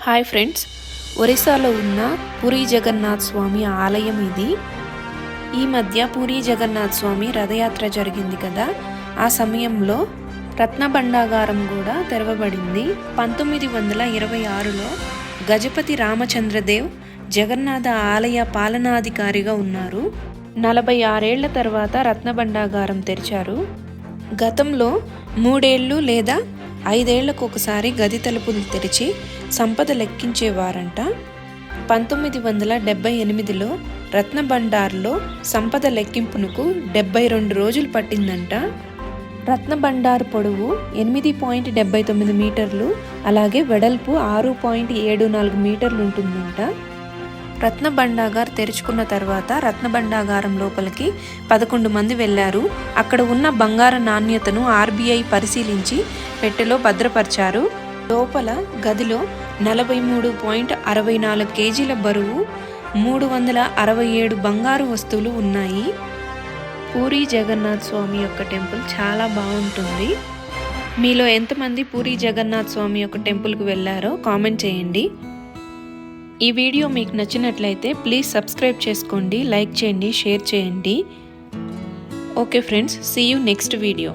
Hi friends, ఒరిస్సాలో ఉన్న పూరీ జగన్నాథ్ స్వామి ఆలయం ఇది. ఈ మధ్య పూరీ జగన్నాథ్ స్వామి రథయాత్ర జరిగింది కదా, ఆ సమయంలో రత్నభండాగారం కూడా తెరవబడింది. 1926లో గజపతి రామచంద్రదేవ్ జగన్నాథ ఆలయ పాలనాధికారిగా ఉన్నారు. 46 ఏళ్ల తర్వాత రత్నభండాగారం తెరిచారు. గతంలో 3 ఏళ్ళు లేదా 5 ఏళ్లకు ఒకసారి గది తలుపులు తెరిచి సంపద లెక్కించేవారంట. 1978లో రత్నభండార్లో సంపద లెక్కింపునకు 72 రోజులు పట్టిందంట. రత్నభండార్ పొడవు 8.79 మీటర్లు, అలాగే వెడల్పు 6.74 మీటర్లు ఉంటుందంట. రత్నభండాగార్ తెరుచుకున్న తర్వాత రత్నభండాగారం లోపలికి 11 మంది వెళ్లారు. అక్కడ ఉన్న బంగార నాణ్యతను RBI పరిశీలించి పెట్టెలో భద్రపరిచారు. లోపల గదిలో 43.64 కేజీల బరువు, 367 బంగారు వస్తువులు ఉన్నాయి. పూరీ జగన్నాథ్ స్వామి యొక్క టెంపుల్ చాలా బాగుంటుంది. మీలో ఎంతమంది పూరీ జగన్నాథ్ స్వామి యొక్క టెంపుల్కి వెళ్ళారో కామెంట్ చేయండి. ఈ వీడియో మీకు నచ్చినట్లయితే ప్లీజ్ సబ్స్క్రైబ్ చేసుకోండి, లైక్ చేయండి, షేర్ చేయండి. Okay friends, see you next video.